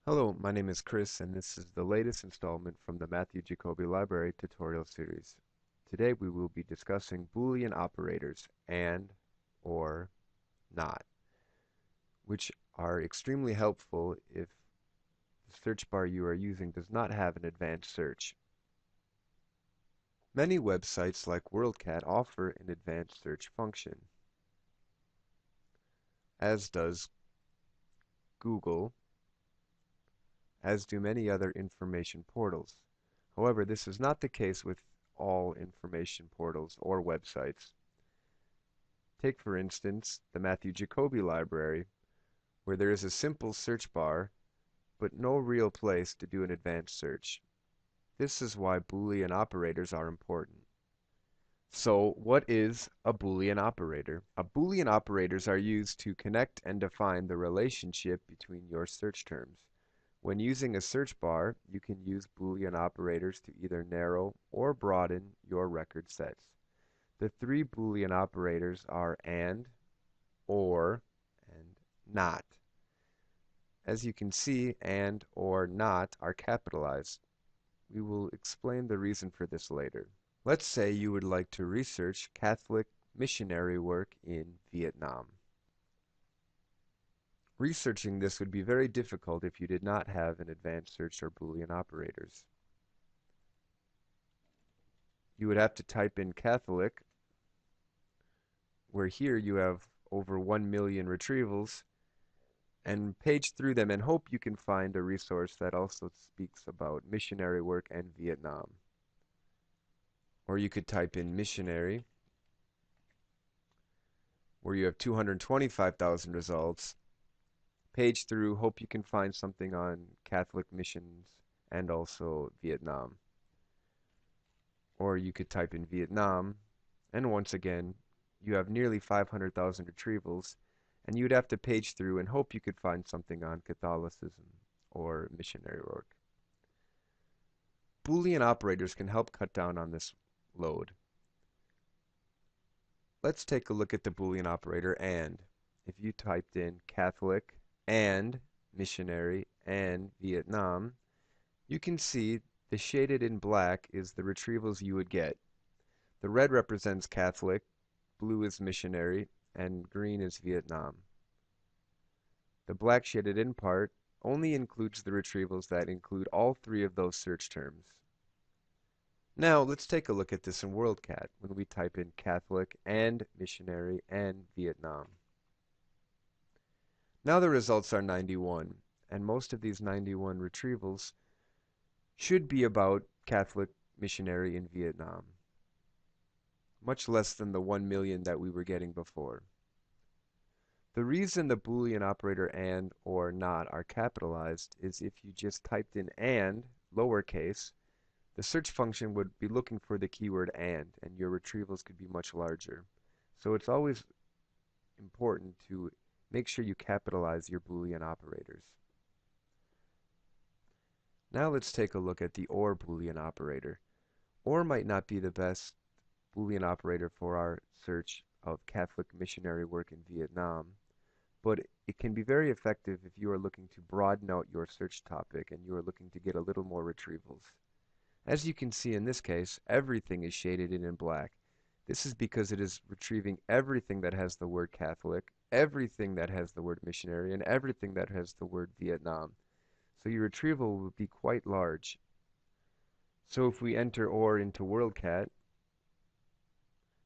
Hello, my name is Chris, and this is the latest installment from the Matthew Jacoby Library tutorial series. Today we will be discussing Boolean operators and, or, not, which are extremely helpful if the search bar you are using does not have an advanced search. Many websites like WorldCat offer an advanced search function, as does Google, as do many other information portals. However, this is not the case with all information portals or websites. Take, for instance, the Matthew Jacoby Library, where there is a simple search bar, but no real place to do an advanced search. This is why Boolean operators are important. So, what is a Boolean operator? A Boolean operators are used to connect and define the relationship between your search terms. When using a search bar, you can use Boolean operators to either narrow or broaden your record sets. The three Boolean operators are and, or, and not. As you can see, and, or, not are capitalized. We will explain the reason for this later. Let's say you would like to research Catholic missionary work in Vietnam. Researching this would be very difficult if you did not have an advanced search or Boolean operators. You would have to type in Catholic, where here you have over 1 million retrievals, and page through them and hope you can find a resource that also speaks about missionary work and Vietnam. Or you could type in missionary, where you have 225,000 results. Page through, hope you can find something on Catholic missions and also Vietnam. Or you could type in Vietnam, and once again, you have nearly 500,000 retrievals, and you'd have to page through and hope you could find something on Catholicism or missionary work. Boolean operators can help cut down on this load. Let's take a look at the Boolean operator and. If you typed in Catholic and missionary and Vietnam, you can see the shaded in black is the retrievals you would get. The red represents Catholic, blue is missionary, and green is Vietnam. The black shaded in part only includes the retrievals that include all three of those search terms. Now let's take a look at this in WorldCat when we type in Catholic and missionary and Vietnam. Now the results are 91, and most of these 91 retrievals should be about Catholic missionary in Vietnam, much less than the 1 million that we were getting before. The reason the Boolean operator and or not are capitalized is if you just typed in and, lowercase, the search function would be looking for the keyword and your retrievals could be much larger. So it's always important to make sure you capitalize your Boolean operators. Now let's take a look at the OR Boolean operator. OR might not be the best Boolean operator for our search of Catholic missionary work in Vietnam, but it can be very effective if you are looking to broaden out your search topic and you are looking to get a little more retrievals. As you can see in this case, everything is shaded in black. This is because it is retrieving everything that has the word Catholic, everything that has the word missionary, and everything that has the word Vietnam. So your retrieval will be quite large. So if we enter OR into WorldCat,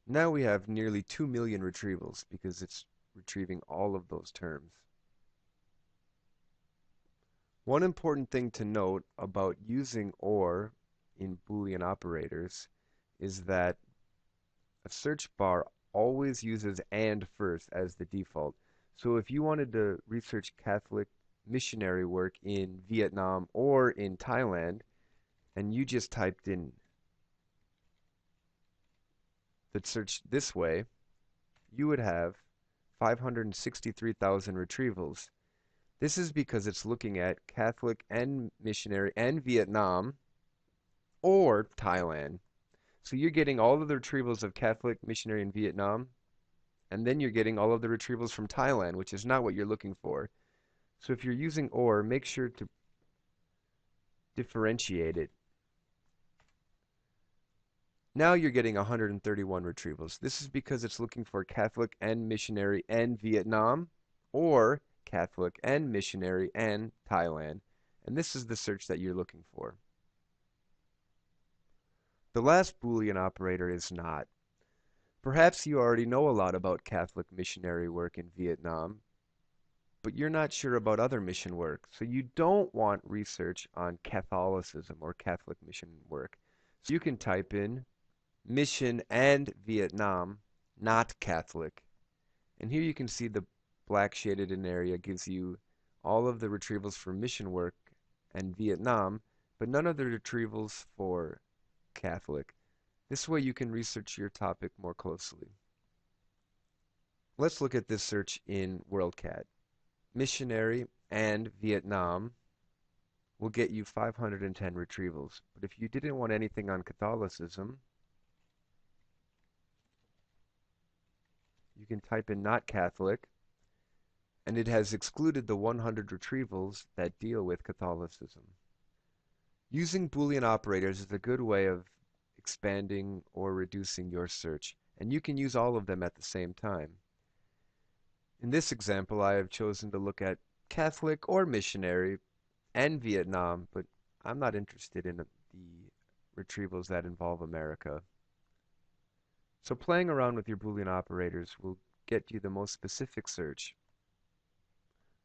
now we have nearly 2 million retrievals because it's retrieving all of those terms. One important thing to note about using OR in Boolean operators is that a search bar always uses and first as the default. So if you wanted to research Catholic missionary work in Vietnam or in Thailand, and you just typed in the search this way, you would have 563,000 retrievals. This is because it's looking at Catholic and missionary and Vietnam or Thailand. So you're getting all of the retrievals of Catholic missionary in Vietnam, and then you're getting all of the retrievals from Thailand, which is not what you're looking for. So if you're using OR, make sure to differentiate it. Now you're getting 131 retrievals. This is because it's looking for Catholic and missionary and Vietnam, or Catholic and missionary and Thailand. And this is the search that you're looking for. The last Boolean operator is not. Perhaps you already know a lot about Catholic missionary work in Vietnam, but you're not sure about other mission work. So you don't want research on Catholicism or Catholic mission work. So you can type in mission and Vietnam, not Catholic. And here you can see the black shaded in area gives you all of the retrievals for mission work and Vietnam, but none of the retrievals for Catholic. This way you can research your topic more closely. Let's look at this search in WorldCat. Missionary and Vietnam will get you 510 retrievals. But if you didn't want anything on Catholicism, you can type in not Catholic, and it has excluded the 100 retrievals that deal with Catholicism. Using Boolean operators is a good way of expanding or reducing your search, and you can use all of them at the same time. In this example, I have chosen to look at Catholic or missionary and Vietnam, but I'm not interested in the retrievals that involve America. So playing around with your Boolean operators will get you the most specific search.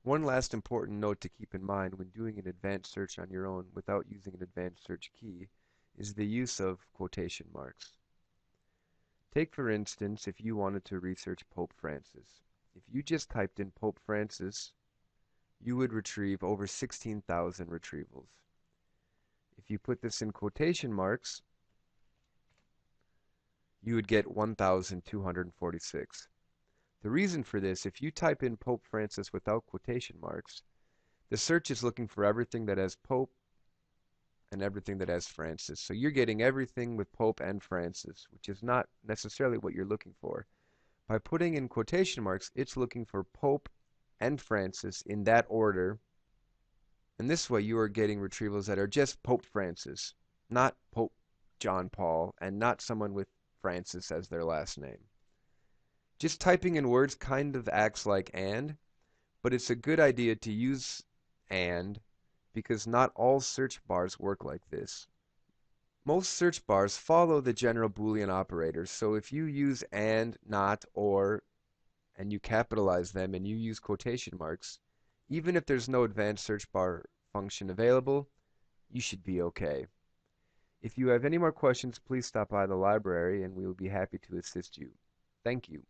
One last important note to keep in mind when doing an advanced search on your own without using an advanced search key is the use of quotation marks. Take for instance if you wanted to research Pope Francis. If you just typed in Pope Francis, you would retrieve over 16,000 retrievals. If you put this in quotation marks, you would get 1,246. The reason for this, if you type in Pope Francis without quotation marks, the search is looking for everything that has Pope and everything that has Francis. So you're getting everything with Pope and Francis, which is not necessarily what you're looking for. By putting in quotation marks, it's looking for Pope and Francis in that order. And this way you are getting retrievals that are just Pope Francis, not Pope John Paul, and not someone with Francis as their last name. Just typing in words kind of acts like and, but it's a good idea to use and because not all search bars work like this. Most search bars follow the general Boolean operators, so if you use and, not, or, and you capitalize them and you use quotation marks, even if there's no advanced search bar function available, you should be okay. If you have any more questions, please stop by the library and we will be happy to assist you. Thank you.